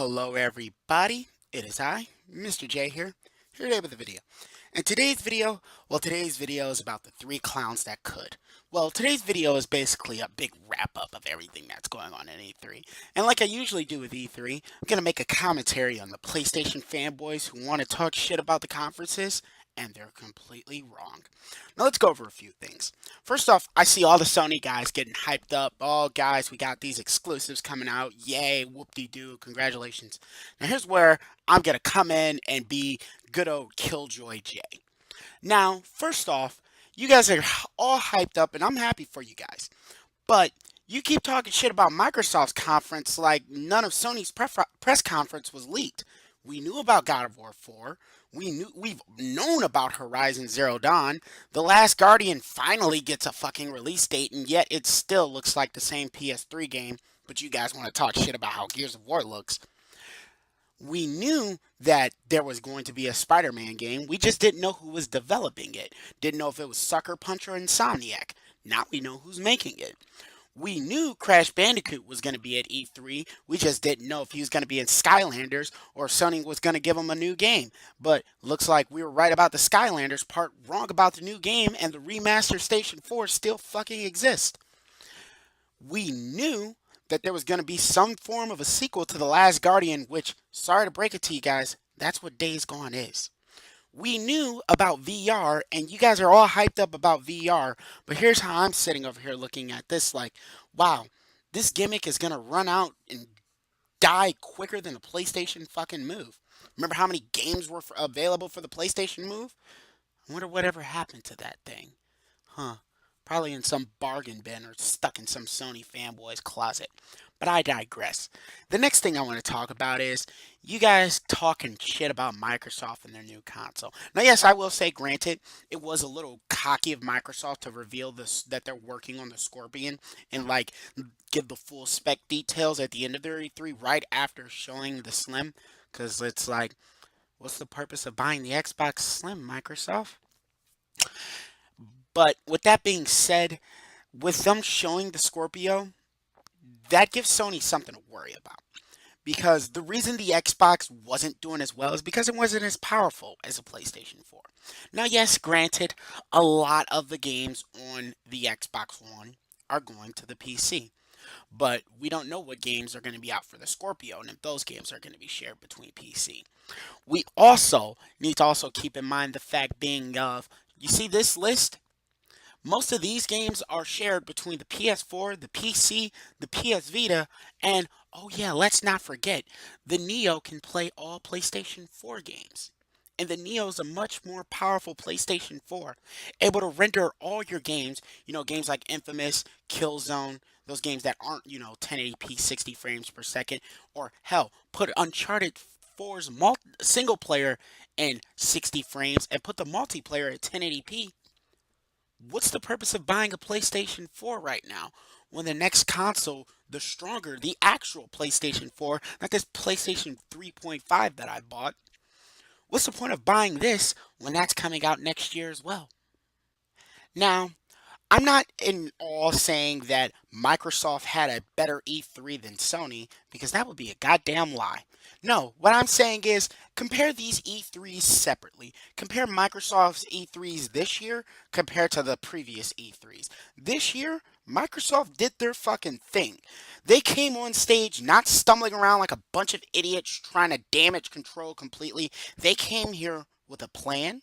Hello everybody, it is I, Mr. J here today with a video. And today's video is about the three clowns that could. Well, today's video is basically a big wrap up of everything that's going on in E3. And like I usually do with E3, I'm going to make a commentary on the PlayStation fanboys who want to talk shit about the conferences, and they're completely wrong. Now let's go over a few things. First off, I see all the Sony guys getting hyped up. Oh, guys, we got these exclusives coming out. Yay, whoop-de-doo, congratulations. Now here's where I'm going to come in and be good old Killjoy J. Now, first off, you guys are all hyped up, and I'm happy for you guys. But you keep talking shit about Microsoft's conference like none of Sony's press conference was leaked. We knew about God of War 4. We've known about Horizon Zero Dawn. The Last Guardian finally gets a fucking release date, and yet it still looks like the same PS3 game. But you guys want to talk shit about how Gears of War looks. We knew that there was going to be a Spider-Man game. We just didn't know who was developing it. Didn't know if it was Sucker Punch or Insomniac. Now we know who's making it. We knew Crash Bandicoot was going to be at E3. We just didn't know if he was going to be in Skylanders or if Sony was going to give him a new game. But looks like we were right about the Skylanders part, wrong about the new game, and the remastered Station 4 still fucking exists. We knew that there was going to be some form of a sequel to The Last Guardian, which, sorry to break it to you guys, that's what Days Gone is. We knew about VR, and you guys are all hyped up about VR, but here's how I'm sitting over here looking at this like, wow, this gimmick is gonna run out and die quicker than the PlayStation fucking Move. Remember how many games were available for the PlayStation Move? I wonder whatever happened to that thing. Huh. Probably in some bargain bin or stuck in some Sony fanboy's closet. But I digress. The next thing I want to talk about is you guys talking shit about Microsoft and their new console. Now, yes, I will say, granted, it was a little cocky of Microsoft to reveal this that they're working on the Scorpion and like give the full spec details at the end of their E3 right after showing the Slim. Because it's like, what's the purpose of buying the Xbox Slim, Microsoft? But with that being said, with them showing the Scorpio, that gives Sony something to worry about. Because the reason the Xbox wasn't doing as well is because it wasn't as powerful as a PlayStation 4. Now, yes, granted, a lot of the games on the Xbox One are going to the PC. But we don't know what games are going to be out for the Scorpio and if those games are going to be shared between PC. We also need to also keep in mind the fact being of, you see this list? Most of these games are shared between the PS4, the PC, the PS Vita, and oh yeah, let's not forget, the Neo can play all PlayStation 4 games. And the Neo is a much more powerful PlayStation 4, able to render all your games, games like Infamous, Killzone, those games that aren't, 1080p 60 frames per second, or hell, put Uncharted 4's single player in 60 frames and put the multiplayer at 1080p. What's the purpose of buying a PlayStation 4 right now when the next console, the stronger, the actual PlayStation 4, not this PlayStation 3.5 that I bought, what's the point of buying this when that's coming out next year as well? Now, I'm not in all saying that Microsoft had a better E3 than Sony because that would be a goddamn lie. No, what I'm saying is compare these E3s separately. Compare Microsoft's E3s this year compared to the previous E3s. This year, Microsoft did their fucking thing. They came on stage not stumbling around like a bunch of idiots trying to damage control completely. They came here with a plan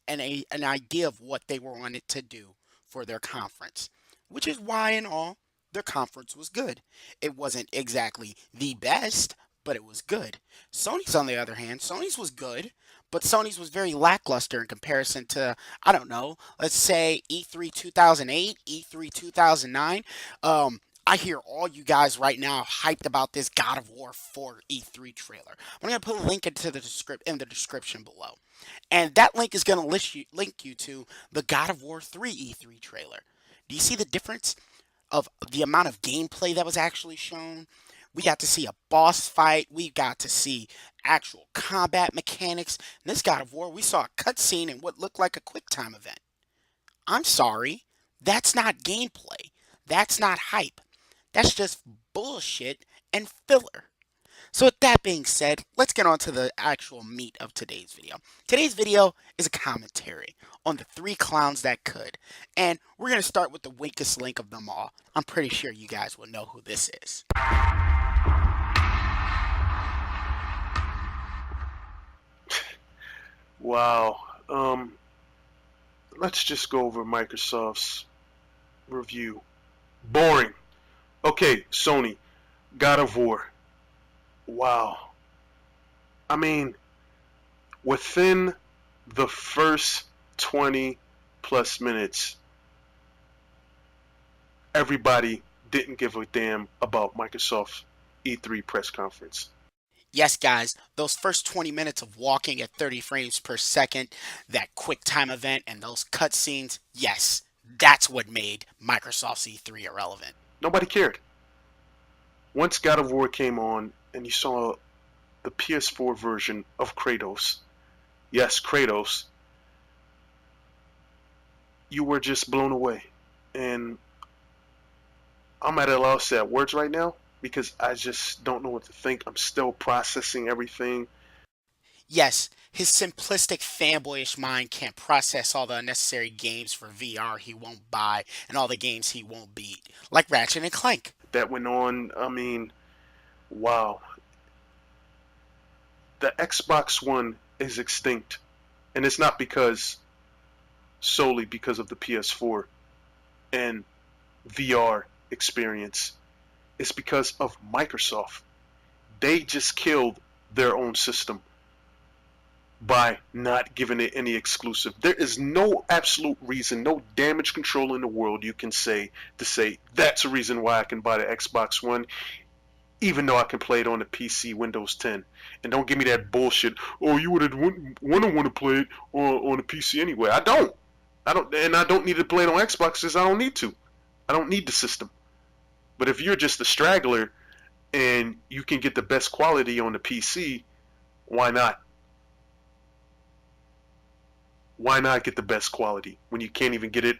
and an idea of what they wanted to do for their conference, which is why, in all, their conference was good. It wasn't exactly the best, but it was good. Sony's, on the other hand, Sony's was good, but Sony's was very lackluster in comparison to, I don't know, let's say E3 2008, E3 2009. I hear all you guys right now hyped about this God of War 4 E3 trailer. I'm gonna put a link into the in the description below, and that link is gonna link you to the God of War 3 E3 trailer. Do you see the difference of the amount of gameplay that was actually shown? We got to see a boss fight. We got to see actual combat mechanics. In this God of War, we saw a cutscene in what looked like a QuickTime event. I'm sorry, that's not gameplay. That's not hype. That's just bullshit and filler. So with that being said, let's get on to the actual meat of today's video. Today's video is a commentary on the three clowns that could. And we're going to start with the weakest link of them all. I'm pretty sure you guys will know who this is. Wow. Let's just go over Microsoft's review. Boring. Okay, Sony, God of War. Wow. I mean, within the first 20 plus minutes, everybody didn't give a damn about Microsoft's E3 press conference. Yes, guys, those first 20 minutes of walking at 30 frames per second, that quick time event, and those cutscenes, yes, that's what made Microsoft's E3 irrelevant. Nobody cared. Once God of War came on and you saw the PS4 version of Kratos, yes, Kratos, you were just blown away. And I'm at a loss at words right now because I just don't know what to think. I'm still processing everything. Yes, his simplistic fanboyish mind can't process all the unnecessary games for VR he won't buy and all the games he won't beat, like Ratchet and Clank. That went on. I mean, wow. The Xbox One is extinct. And it's not because solely because of the PS4 and VR experience. It's because of Microsoft. They just killed their own system by not giving it any exclusive. There is no absolute reason, no damage control in the world you can say to say that's a reason why I can buy the Xbox One, even though I can play it on the PC Windows 10. And don't give me that bullshit. Oh, you would want to play it on the PC anyway. I don't. And I don't need to play it on Xbox because I don't need to. I don't need the system. But if you're just a straggler and you can get the best quality on the PC, why not? Why not get the best quality when you can't even get it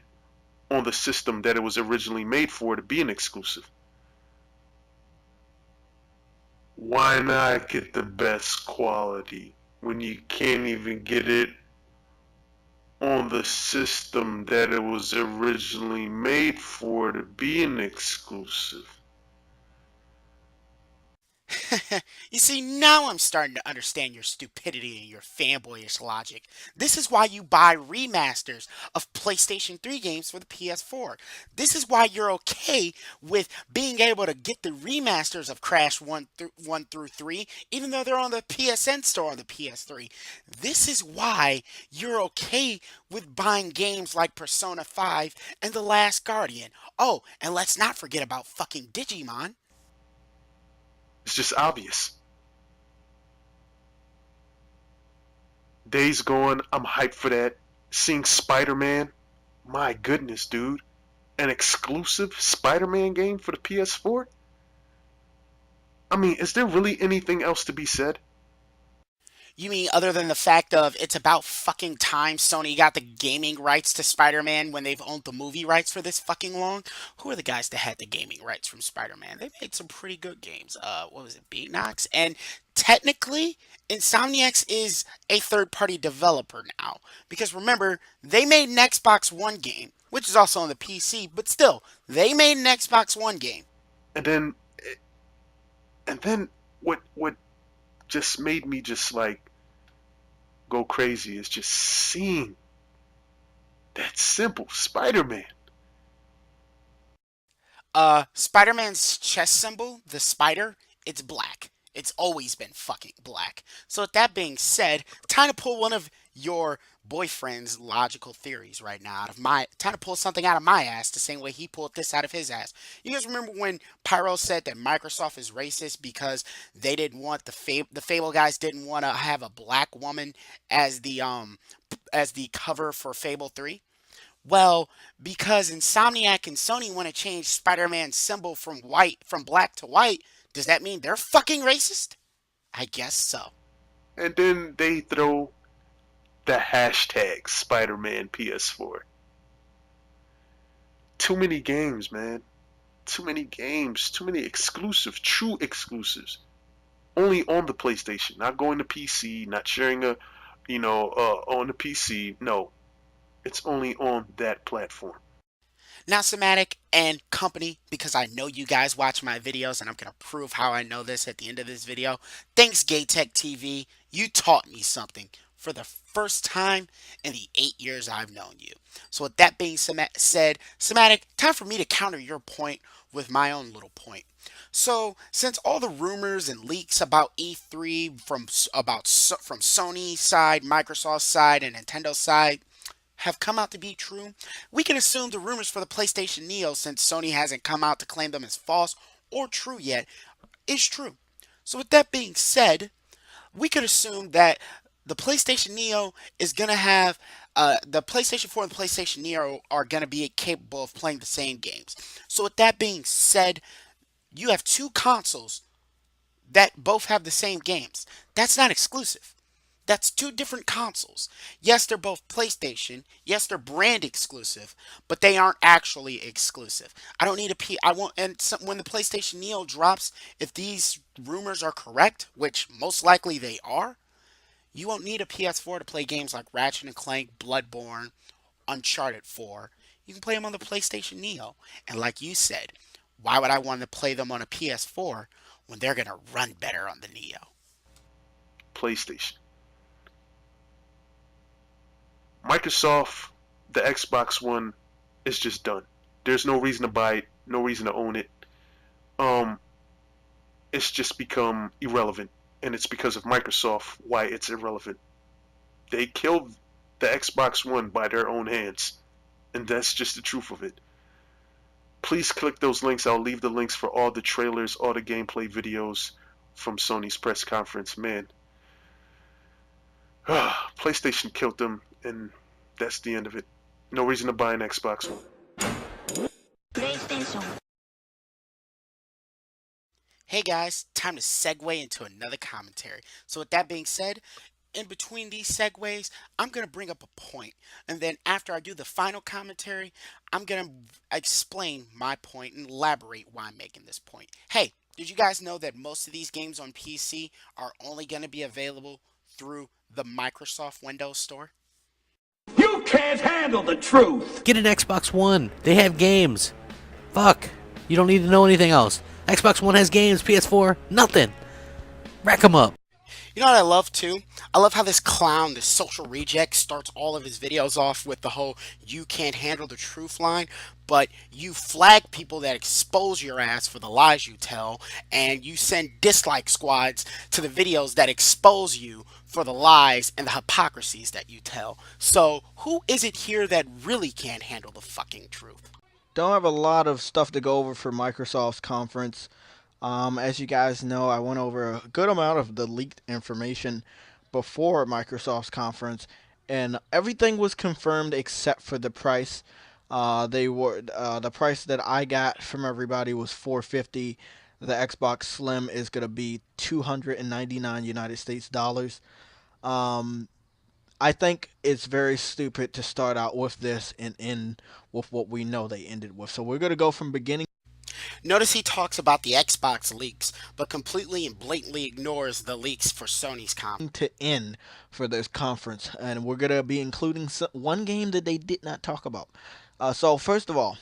on the system that it was originally made for to be an exclusive? Why not get the best quality when you can't even get it on the system that it was originally made for to be an exclusive? You see, now I'm starting to understand your stupidity and your fanboyish logic. This is why you buy remasters of PlayStation 3 games for the PS4. This is why you're okay with being able to get the remasters of Crash 1 through 3, even though they're on the PSN store on the PS3. This is why you're okay with buying games like Persona 5 and The Last Guardian. Oh, and let's not forget about fucking Digimon. It's just obvious. Days Gone, I'm hyped for that. Seeing Spider-Man, my goodness, dude. An exclusive Spider-Man game for the PS4? I mean, is there really anything else to be said? You mean other than the fact of it's about fucking time Sony got the gaming rights to Spider-Man when they've owned the movie rights for this fucking long? Who are the guys that had the gaming rights from Spider-Man? They made some pretty good games. What was it, Beatnox? And technically, Insomniacs is a third-party developer now. Because remember, they made an Xbox One game, which is also on the PC, but still, they made an Xbox One game. And then, what just made me just like go crazy is just seeing that simple Spider-Man. Spider-Man's chest symbol, the spider, it's black. It's always been fucking black. So with that being said, time to pull one of your boyfriend's logical theories right now out of my time to pull something out of my ass the same way he pulled this out of his ass. You guys remember when Pyro said that Microsoft is racist because they didn't want the Fable guys didn't want to have a black woman as the cover for Fable 3? Well, because Insomniac and Sony want to change Spider-Man's symbol from black to white, does that mean they're fucking racist? I guess so. And then they throw the hashtag Spider-Man PS4. Too many games, man. Too many games. Too many exclusives. True exclusives. only on the PlayStation, not going to PC, not sharing a, on the PC. No, it's only on that platform. Now, Somatic and company, because I know you guys watch my videos and I'm going to prove how I know this at the end of this video. Thanks, GayTech TV. You taught me something for the first time in the 8 years I've known you. So, with that being said, Somatic, time for me to counter your point with my own little point. So, since all the rumors and leaks about E3 from Sony's side, Microsoft's side, and Nintendo's side have come out to be true, we can assume the rumors for the PlayStation Neo, since Sony hasn't come out to claim them as false or true yet, is true. So, with that being said, we could assume that the PlayStation Neo is going to have the PlayStation 4 and the PlayStation Neo are going to be capable of playing the same games. So, with that being said, you have two consoles that both have the same games. That's not exclusive. That's two different consoles. Yes, they're both PlayStation. Yes, they're brand exclusive, but they aren't actually exclusive. I don't need a P. I won't. And when the PlayStation Neo drops, if these rumors are correct, which most likely they are, you won't need a PS4 to play games like Ratchet and Clank, Bloodborne, Uncharted 4. You can play them on the PlayStation Neo. And like you said, why would I want to play them on a PS4 when they're going to run better on the Neo? PlayStation. Microsoft, the Xbox One is just done. There's no reason to buy it, no reason to own it. Um, it's just become irrelevant, and it's because of Microsoft why it's irrelevant. They killed the Xbox One by their own hands, and that's just the truth of it. Please click those links. I'll leave the links for all the trailers, all the gameplay videos from Sony's press conference. Man, PlayStation killed them, and that's the end of it. No reason to buy an Xbox One. PlayStation. Hey guys, time to segue into another commentary. So with that being said, in between these segues, I'm going to bring up a point. And then after I do the final commentary, I'm going to explain my point and elaborate why I'm making this point. Hey, did you guys know that most of these games on PC are only going to be available through the Microsoft Windows Store? You can't handle the truth! Get an Xbox One. They have games. Fuck. You don't need to know anything else. Xbox One has games. PS4, nothing. Rack 'em up. You know what I love too? I love how this clown, this social reject, starts all of his videos off with the whole "you can't handle the truth" line, but you flag people that expose your ass for the lies you tell, and you send dislike squads to the videos that expose you for the lies and the hypocrisies that you tell. So, who is it here that really can't handle the fucking truth? Don't have a lot of stuff to go over for Microsoft's conference. As you guys know, I went over a good amount of the leaked information before Microsoft's conference, and everything was confirmed except for the price. The price that I got from everybody was $450. The Xbox Slim is gonna be $299 United States dollars. I think it's very stupid to start out with this and end with what we know they ended with. So we're gonna go from beginning Notice he talks about the Xbox leaks, but completely and blatantly ignores the leaks for Sony's to end for this conference, and we're gonna be including one game that they did not talk about. So first of all,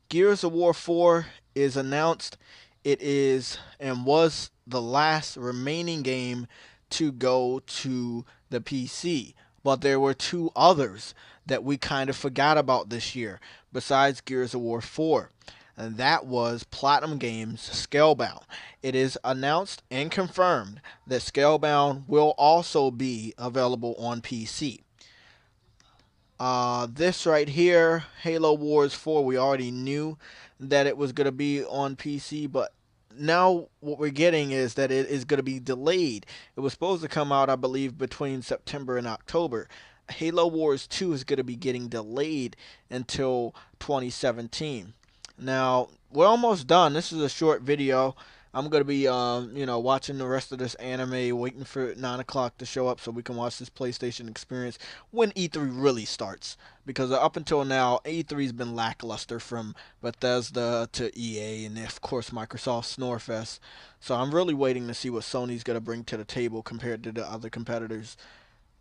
Gears of War 4 is announced. It is and was the last remaining game to go to the PC. But there were two others that we kind of forgot about this year besides Gears of War 4. And that was Platinum Games' Scalebound. It is announced and confirmed that Scalebound will also be available on PC. This right here, Halo Wars 4, we already knew that it was going to be on PC, but now what we're getting is that it is going to be delayed. It was supposed to come out, I believe, between September and October. Halo Wars 2 is going to be getting delayed until 2017. Now, we're almost done. This is a short video. I'm gonna be watching the rest of this anime, waiting for 9 o'clock to show up so we can watch this PlayStation experience when E3 really starts. Because up until now, E3's been lackluster from Bethesda to EA and of course Microsoft Snorefest. So I'm really waiting to see what Sony's gonna bring to the table compared to the other competitors.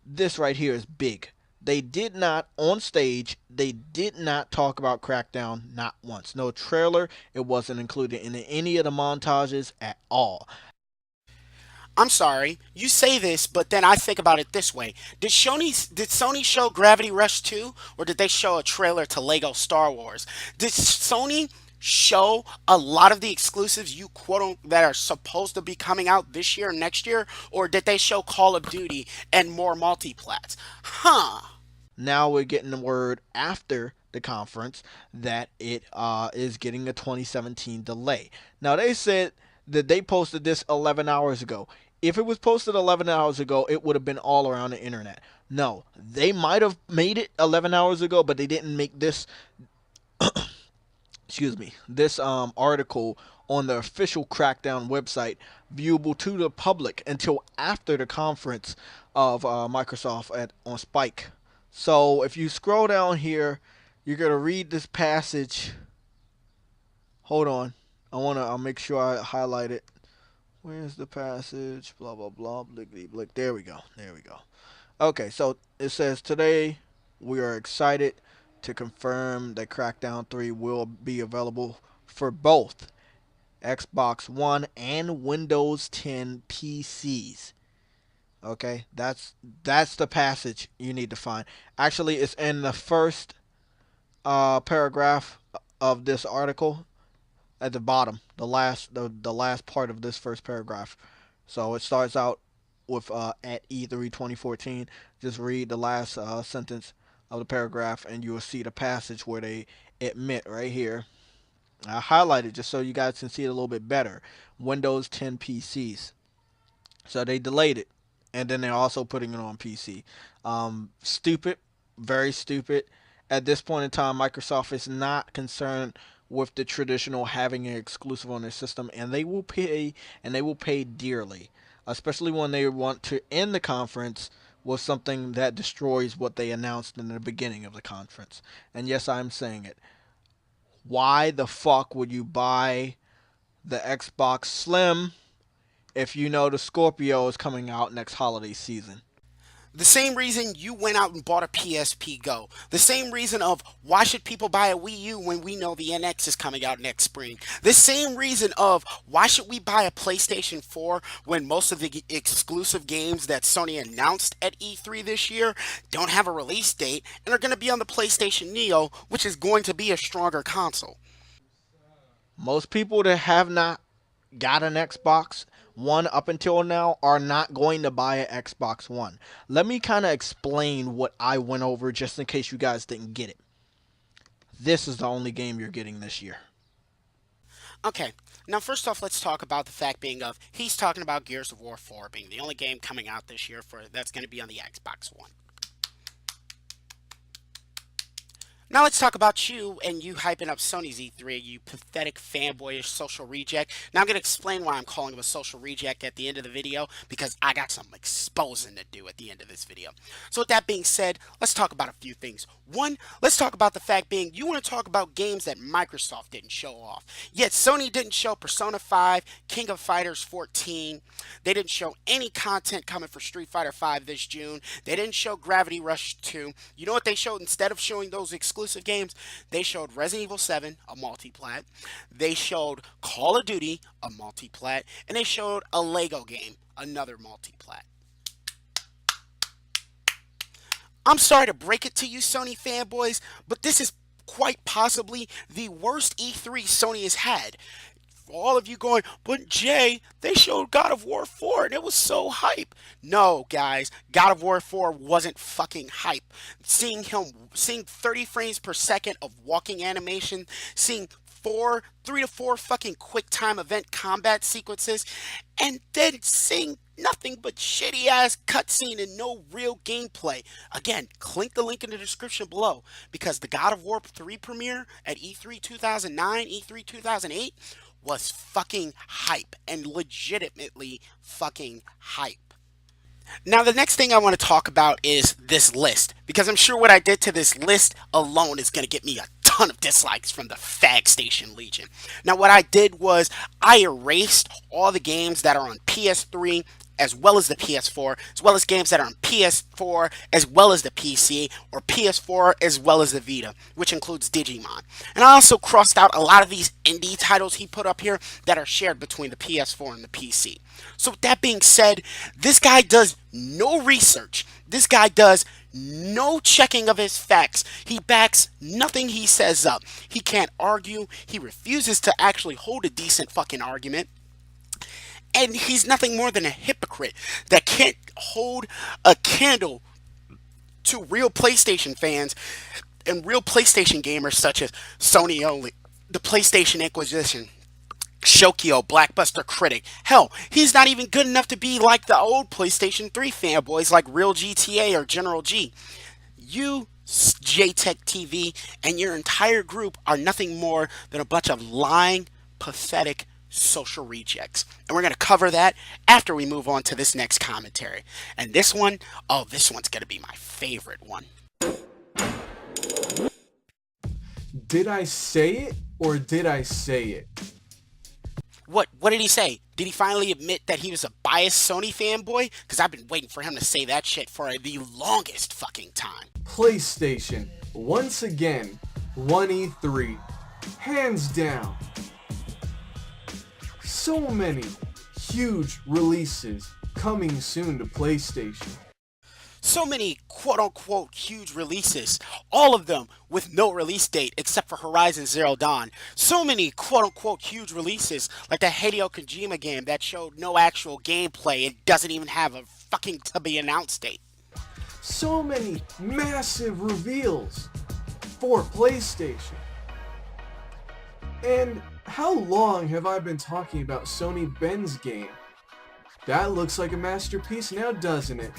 This right here is big. They did not, on stage, they did not talk about Crackdown, not once. No trailer, it wasn't included in any of the montages at all. I'm sorry, you say this, but then I think about it this way. Did Sony show Gravity Rush 2 or did they show a trailer to Lego Star Wars? Did Sony show a lot of the exclusives you that are supposed to be coming out this year and next year, or did they show Call of Duty and more multiplats? Huh. Now we're getting the word after the conference that it is getting a 2017 delay. Now they said that they posted this 11 hours ago. If it was posted 11 hours ago, it would have been all around the internet. No, they might have made it 11 hours ago, but they didn't make this this article on the official Crackdown website viewable to the public until after the conference of Microsoft on Spike. So if you scroll down here, you're gonna read this passage. Hold on, I'll make sure I highlight it. Where's the passage? Blah blah blah. Blickety blick. There we go. There we go. Okay, so it says today we are excited to confirm that Crackdown 3 will be available for both Xbox One and Windows 10 PCs. Okay, that's the passage you need to find. Actually, it's in the first paragraph of this article at the bottom, the last part of this first paragraph. So it starts out with at E3 2014. Just read the last sentence of the paragraph, and you will see the passage where they admit right here. I highlighted just so you guys can see it a little bit better. Windows 10 PCs. So they delayed it, and then they're also putting it on PC. Stupid, very stupid. At this point in time, Microsoft is not concerned with the traditional having an exclusive on their system, and they will pay dearly, especially when they want to end the conference with something that destroys what they announced in the beginning of the conference. And yes, I'm saying it. Why the fuck would you buy the Xbox Slim if you know the Scorpio is coming out next holiday season? The same reason you went out and bought a PSP Go. The same reason of why should people buy a Wii U when we know the NX is coming out next spring. The same reason of why should we buy a PlayStation 4 when most of the exclusive games that Sony announced at E3 this year don't have a release date and are going to be on the PlayStation Neo, which is going to be a stronger console. Most people that have not got an Xbox One up until now are not going to buy an Xbox One. Let me kind of explain what I went over just in case you guys didn't get it. This is the only game you're getting this year. Okay, now first off, let's talk about the fact being of he's talking about Gears of War 4 being the only game coming out this year that's going to be on the Xbox One. Now let's talk about you and you hyping up Sony's E3, you pathetic fanboyish social reject. Now I'm going to explain why I'm calling him a social reject at the end of the video, because I got some exposing to do at the end of this video. So with that being said, let's talk about a few things. One, let's talk about the fact being you want to talk about games that Microsoft didn't show off. Yet Sony didn't show Persona 5, King of Fighters 14. They didn't show any content coming for Street Fighter 5 this June. They didn't show Gravity Rush 2. You know what they showed instead of showing those exclusive games? They showed Resident Evil 7, a multiplat. They showed Call of Duty, a multiplat. And they showed a Lego game, another multiplat. I'm sorry to break it to you, Sony fanboys, but this is quite possibly the worst E3 Sony has had. For all of you going, but Jay, they showed God of War 4 and it was so hype. No, guys, God of War 4 wasn't fucking hype. Seeing 30 frames per second of walking animation, seeing 3 to 4 fucking quick time event combat sequences, and then seeing nothing but shitty ass cutscene and no real gameplay. Again, click the link in the description below, because the God of War 3 premiere at E3 2009, E3 2008 was fucking hype and legitimately fucking hype. Now, the next thing I want to talk about is this list, because I'm sure what I did to this list alone is going to get me a ton of dislikes from the Fag Station Legion. Now, what I did was I erased all the games that are on PS3 as well as the PS4, as well as games that are on PS4 as well as the PC, or PS4 as well as the Vita, which includes Digimon. And I also crossed out a lot of these indie titles he put up here that are shared between the PS4 and the PC. So with that being said, this guy does no research. This guy does no checking of his facts. He backs nothing he says up. He can't argue. He refuses to actually hold a decent fucking argument. And he's nothing more than a hypocrite that can't hold a candle to real PlayStation fans and real PlayStation gamers such as Sony Only, the PlayStation Inquisition, Shokyo, Blackbuster Critic. Hell, he's not even good enough to be like the old PlayStation 3 fanboys like Real GTA or General G. You, JTech TV, and your entire group are nothing more than a bunch of lying, pathetic social rejects. And we're going to cover that after we move on to this next commentary. And this one, oh, this one's going to be my favorite one. Did I say it or did I say it? What did he say? Did he finally admit that he was a biased Sony fanboy? Because I've been waiting for him to say that shit for the longest fucking time. PlayStation, once again, won E3, hands down. So many huge releases coming soon to PlayStation. So many quote-unquote huge releases, all of them with no release date except for Horizon Zero Dawn. So many quote-unquote huge releases, like the Hideo Kojima game that showed no actual gameplay and doesn't even have a fucking to-be-announced date. So many massive reveals for PlayStation. And how long have I been talking about Sony Ben's game? That looks like a masterpiece now, doesn't it?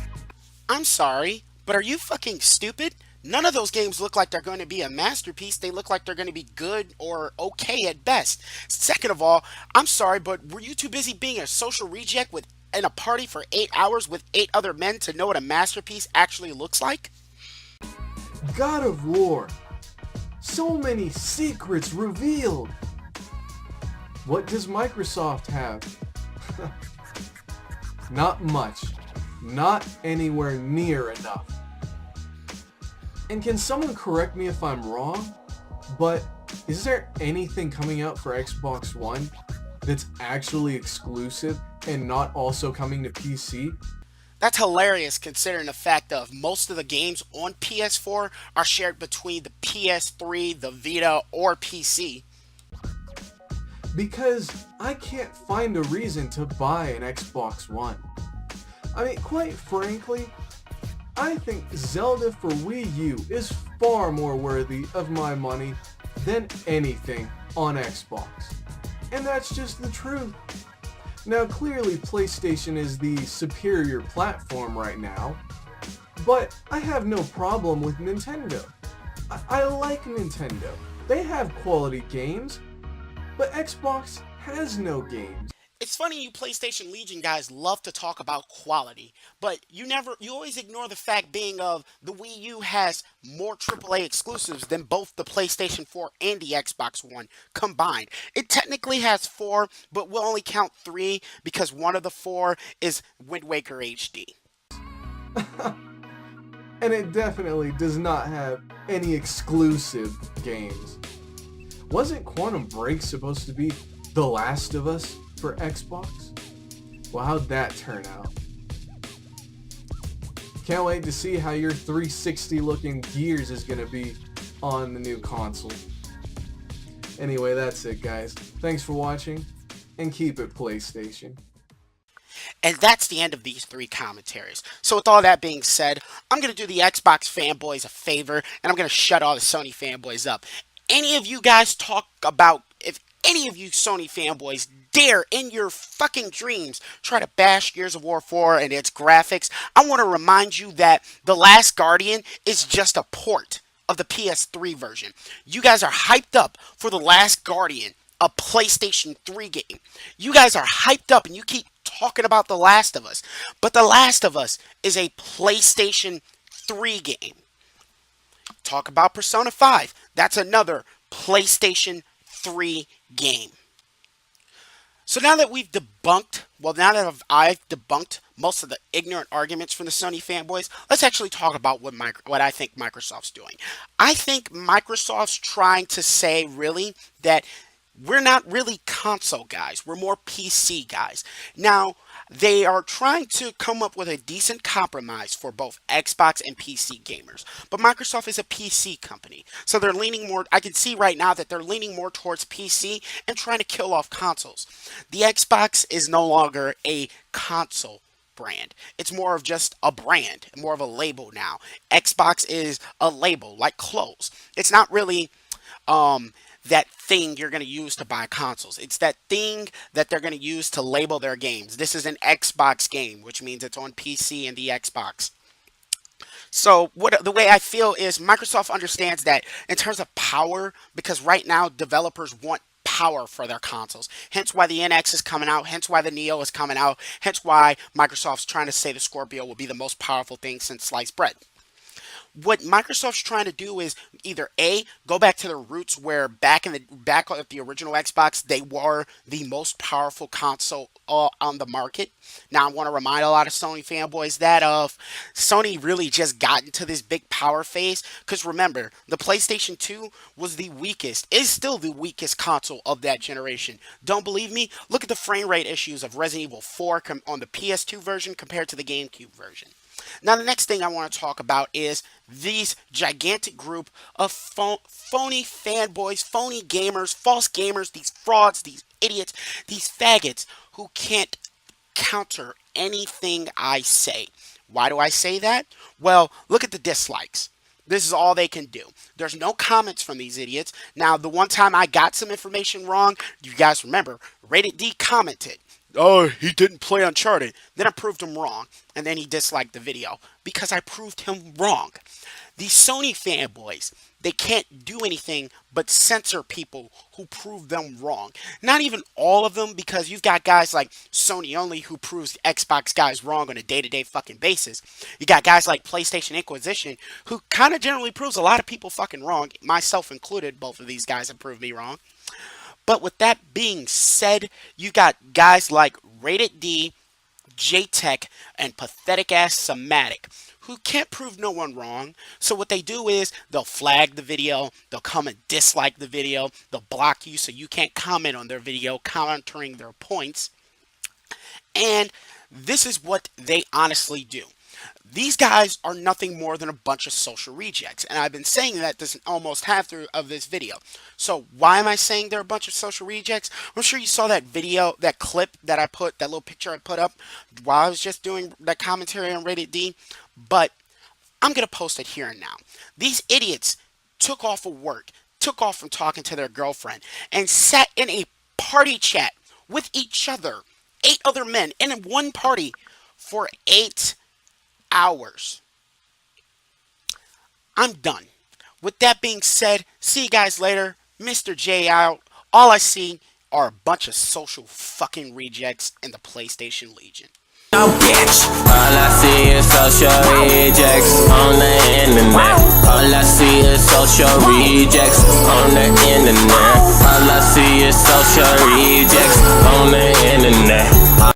I'm sorry, but are you fucking stupid? None of those games look like they're going to be a masterpiece. They look like they're going to be good or okay at best. Second of all, I'm sorry, but were you too busy being a social reject in a party for 8 hours with 8 other men to know what a masterpiece actually looks like? God of War. So many secrets revealed. What does Microsoft have? Not much. Not anywhere near enough. And can someone correct me if I'm wrong, but is there anything coming out for Xbox One that's actually exclusive and not also coming to PC? That's hilarious considering the fact of most of the games on PS4 are shared between the PS3, the Vita, or PC. Because I can't find a reason to buy an Xbox One. I mean, quite frankly, I think Zelda for Wii U is far more worthy of my money than anything on Xbox. And that's just the truth. Now, clearly PlayStation is the superior platform right now, but I have no problem with Nintendo. I like Nintendo. They have quality games, but Xbox has no games. It's funny you PlayStation Legion guys love to talk about quality, but you always ignore the fact being of the Wii U has more AAA exclusives than both the PlayStation 4 and the Xbox One combined. It technically has 4, but we'll only count 3 because one of the 4 is Wind Waker HD. And it definitely does not have any exclusive games. Wasn't Quantum Break supposed to be The Last of Us for Xbox? Well, how'd that turn out? Can't wait to see how your 360 looking Gears is gonna be on the new console. Anyway, that's it guys. Thanks for watching, and keep it PlayStation. And that's the end of these 3 commentaries. So with all that being said, I'm going to do the Xbox fanboys a favor, and I'm going to shut all the Sony fanboys up. Any of you guys talk about, if any of you Sony fanboys dare in your fucking dreams try to bash Gears of War 4 and its graphics, I want to remind you that The Last Guardian is just a port of the PS3 version. You guys are hyped up for The Last Guardian a PlayStation 3 game. You guys are hyped up and you keep talking about The Last of Us, but The Last of Us is a PlayStation 3 game. Talk about Persona 5. That's another PlayStation 3 game. So now that we've debunked, now that I've debunked most of the ignorant arguments from the Sony fanboys, let's actually talk about what I think Microsoft's doing. I think Microsoft's trying to say, really, that we're not really console guys. We're more PC guys. Now, they are trying to come up with a decent compromise for both Xbox and PC gamers. But Microsoft is a PC company. So they're leaning more, I can see right now that they're leaning more towards PC and trying to kill off consoles. The Xbox is no longer a console brand. It's more of just a brand, more of a label now. Xbox is a label, like clothes. It's not really that thing you're going to use to buy consoles. It's that thing that they're going to use to label their games. This is an Xbox game, which means it's on PC and the Xbox. So the way I feel is Microsoft understands that in terms of power, because right now developers want power for their consoles. Hence why the NX is coming out, hence why the Neo is coming out, hence why Microsoft's trying to say the Scorpio will be the most powerful thing since sliced bread. What Microsoft's trying to do is either A, go back to their roots where back at the original Xbox, they were the most powerful console on the market. Now, I want to remind a lot of Sony fanboys that Sony really just got into this big power phase. Because remember, the PlayStation 2 was the weakest, is still the weakest console of that generation. Don't believe me? Look at the frame rate issues of Resident Evil 4 on the PS2 version compared to the GameCube version. Now, the next thing I want to talk about is these gigantic group of phony fanboys, phony gamers, false gamers, these frauds, these idiots, these faggots who can't counter anything I say. Why do I say that? Well, look at the dislikes. This is all they can do. There's no comments from these idiots. Now, the one time I got some information wrong, you guys remember, Rated D commented, "Oh, he didn't play Uncharted." Then I proved him wrong, and then he disliked the video because I proved him wrong. These Sony fanboys, they can't do anything but censor people who prove them wrong. Not even all of them, because you've got guys like Sony Only who proves Xbox guys wrong on a day-to-day fucking basis. You got guys like PlayStation Inquisition who kind of generally proves a lot of people fucking wrong, myself included. Both of these guys have proved me wrong. But with that being said, you got guys like Rated D, J-Tech, and pathetic-ass Somatic, who can't prove no one wrong. So what they do is they'll flag the video, they'll come and dislike the video, they'll block you so you can't comment on their video, countering their points. And this is what they honestly do. These guys are nothing more than a bunch of social rejects. And I've been saying that this almost half through of this video. So why am I saying they're a bunch of social rejects? I'm sure you saw that video, that clip that I put, that little picture I put up while I was just doing that commentary on Rated D. But I'm going to post it here and now. These idiots took off of work, took off from talking to their girlfriend, and sat in a party chat with each other, 8 other men, in one party for 8 hours. I'm done. With that being said, see you guys later. Mr. J out. All I see are a bunch of social fucking rejects in the PlayStation Legion. No bitch. All I see is social rejects on the internet. All I see is social rejects on the internet. All I see is social rejects on the internet.